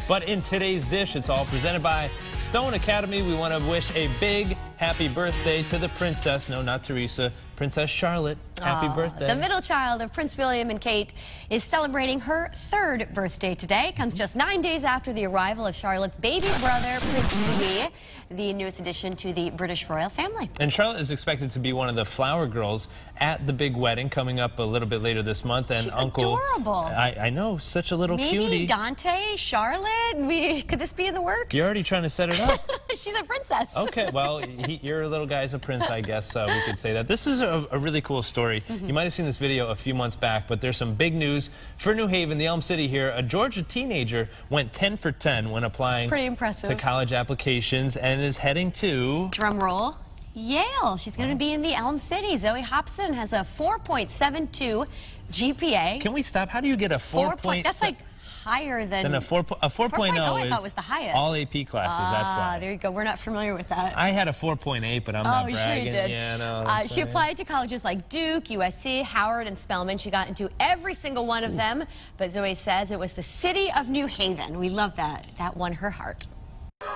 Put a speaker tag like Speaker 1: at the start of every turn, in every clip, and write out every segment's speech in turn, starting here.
Speaker 1: But in today's dish, it's all presented by Stone Academy. We want to wish a big happy birthday to the princess. No, not Teresa. Princess Charlotte. Happy birthday.
Speaker 2: The middle child of Prince William and Kate is celebrating her 3rd birthday today. Comes just 9 days after the arrival of Charlotte's baby brother, Prince Louis, the newest addition to the British royal family.
Speaker 1: And Charlotte is expected to be one of the flower girls at the big wedding coming up a little bit later this month. And
Speaker 2: She's
Speaker 1: Uncle,
Speaker 2: adorable.
Speaker 1: I know, such a little
Speaker 2: Maybe
Speaker 1: cutie.
Speaker 2: Dante, Charlotte, could this be in the works?
Speaker 1: You're already trying to set it up.
Speaker 2: She's a princess.
Speaker 1: Okay, well, your little guy's a prince, I guess we could say that. This is a really cool story. You might have seen this video a few months back, but there's some big news for New Haven, the Elm City here. A Georgia teenager went 10 for 10 when applying
Speaker 2: pretty impressive.
Speaker 1: to college applications and is heading to...
Speaker 2: Drum roll. Yale. She's going to be in the Elm City. Zoe Hobson has a 4.72 GPA.
Speaker 1: Can we stop? How do you get a 4.
Speaker 2: That's like higher than
Speaker 1: a 4.0
Speaker 2: I thought was the highest.
Speaker 1: All AP classes, that's why.
Speaker 2: There you go. We're not familiar with that.
Speaker 1: I had a 4.8, but I'm not bragging.
Speaker 2: Sure you did.
Speaker 1: Yeah, no,
Speaker 2: she applied to colleges like Duke, USC, Howard, and Spelman. She got into every single one of them, but Zoe says it was the city of New Haven. We love that. That won her heart.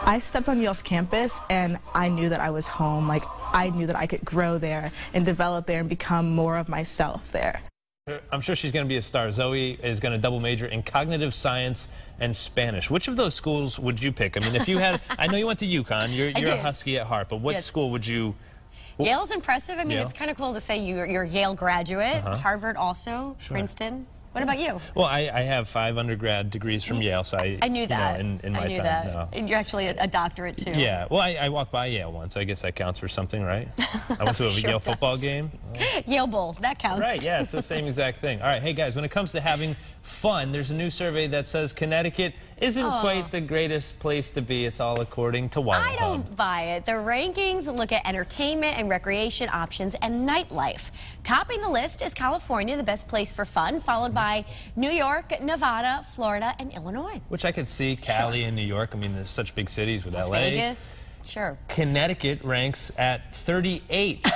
Speaker 3: I stepped on Yale's campus and I knew that I was home. Like, I knew that I could grow there and develop there and become more of myself there.
Speaker 1: I'm sure she's going to be a star. Zoe is going to double major in cognitive science and Spanish. Which of those schools would you pick? I mean, if you had, I know you went to UConn. You're a Husky at heart, but what school would you?
Speaker 2: Yale's impressive. I mean,
Speaker 1: Yale?
Speaker 2: It's kind of cool to say you're a Yale graduate. Harvard also,
Speaker 1: Sure.
Speaker 2: Princeton. What about you?
Speaker 1: Well, I have 5 undergrad degrees from Yale, so I
Speaker 2: knew that.
Speaker 1: You know, in my
Speaker 2: I knew
Speaker 1: time,
Speaker 2: that.
Speaker 1: no.
Speaker 2: And you're actually a doctorate too.
Speaker 1: Yeah. Well, I walked by Yale once. I guess that counts for something, right? I went to a
Speaker 2: Sure
Speaker 1: Yale
Speaker 2: does.
Speaker 1: football game.
Speaker 2: Yale Bowl. That counts.
Speaker 1: Right. Yeah. It's the same exact thing. All right. Hey guys, when it comes to having fun, there's a new survey that says Connecticut isn't quite the greatest place to be. It's all according to Wallow
Speaker 2: I don't buy it. The rankings look at entertainment and recreation options and nightlife. Topping the list is California, the best place for fun, followed by New York, Nevada, Florida, and Illinois.
Speaker 1: Which I could see Cali and New York. I mean, there's such big cities with
Speaker 2: Las
Speaker 1: LA.
Speaker 2: Vegas. Sure.
Speaker 1: Connecticut ranks at 38.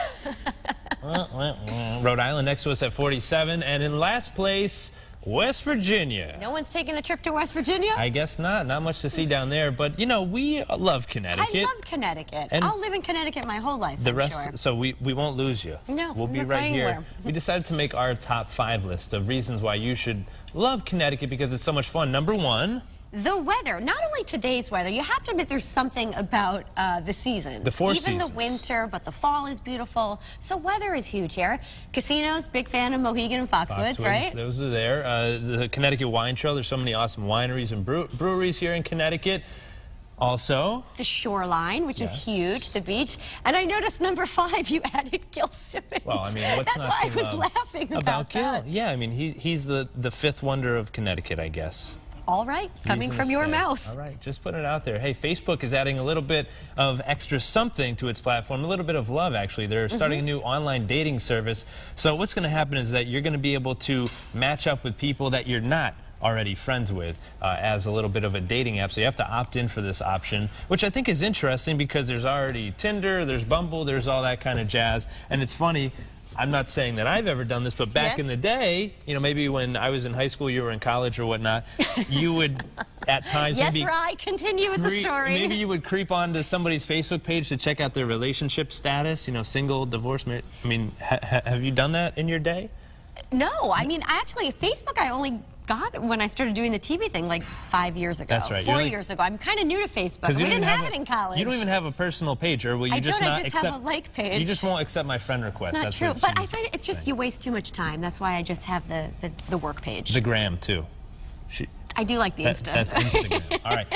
Speaker 1: Rhode Island next to us at 47. And in last place, West Virginia.
Speaker 2: No one's taking a trip to West Virginia?
Speaker 1: I guess not. Not much to see down there. But, you know, we love Connecticut.
Speaker 2: I love Connecticut.
Speaker 1: And
Speaker 2: I'll live in Connecticut my whole life,
Speaker 1: the
Speaker 2: I'm
Speaker 1: rest,
Speaker 2: sure.
Speaker 1: So we won't lose you.
Speaker 2: No,
Speaker 1: we'll be
Speaker 2: I'm not
Speaker 1: right
Speaker 2: going
Speaker 1: here.
Speaker 2: anywhere.
Speaker 1: We decided to make our top 5 list of reasons why you should love Connecticut because it's so much fun. Number 1.
Speaker 2: The weather, not only today's weather, you have to admit there's something about the seasons.
Speaker 1: The 4
Speaker 2: Even
Speaker 1: seasons.
Speaker 2: the winter, but the fall is beautiful. So weather is huge here. Casinos, big fan of Mohegan and Foxwoods, right?
Speaker 1: Those are there. The Connecticut Wine Trail, there's so many awesome wineries and breweries here in Connecticut. Also,
Speaker 2: the shoreline, which is huge, the beach. And I noticed number 5, you added Gil Simmons.
Speaker 1: Well, I mean, what's
Speaker 2: That's
Speaker 1: not
Speaker 2: why
Speaker 1: to
Speaker 2: I was laughing about
Speaker 1: Gil?
Speaker 2: that.
Speaker 1: Yeah, I mean, he's the 5th wonder of Connecticut, I guess.
Speaker 2: All right, coming from your mouth.
Speaker 1: All right, just putting it out there. Hey, Facebook is adding a little bit of extra something to its platform, a little bit of love, actually. They're starting a new online dating service. So what's going to happen is that you're going to be able to match up with people that you're not already friends with as a little bit of a dating app. So you have to opt in for this option, which I think is interesting because there's already Tinder, there's Bumble, there's all that kind of jazz. And it's funny, I'm not saying that I've ever done this, but back in the day, you know, maybe when I was in high school, you were in college or whatnot, you would at times
Speaker 2: Continue with the story.
Speaker 1: Maybe you would creep onto somebody's Facebook page to check out their relationship status, you know, single, divorced, married. I mean, have you done that in your day?
Speaker 2: No, I mean, actually, Facebook I only got when I started doing the TV thing like 5 years ago.
Speaker 1: That's right.
Speaker 2: 4 years ago. I'm kind of new to Facebook. We didn't have it in college.
Speaker 1: You don't even have a personal page, or will you just not accept?
Speaker 2: I just have a like page.
Speaker 1: You just won't accept my friend request.
Speaker 2: It's not true, but I find it's just you waste too much time. That's why I just have the work page.
Speaker 1: The gram too.
Speaker 2: I do like the Insta.
Speaker 1: That's Instagram. All right.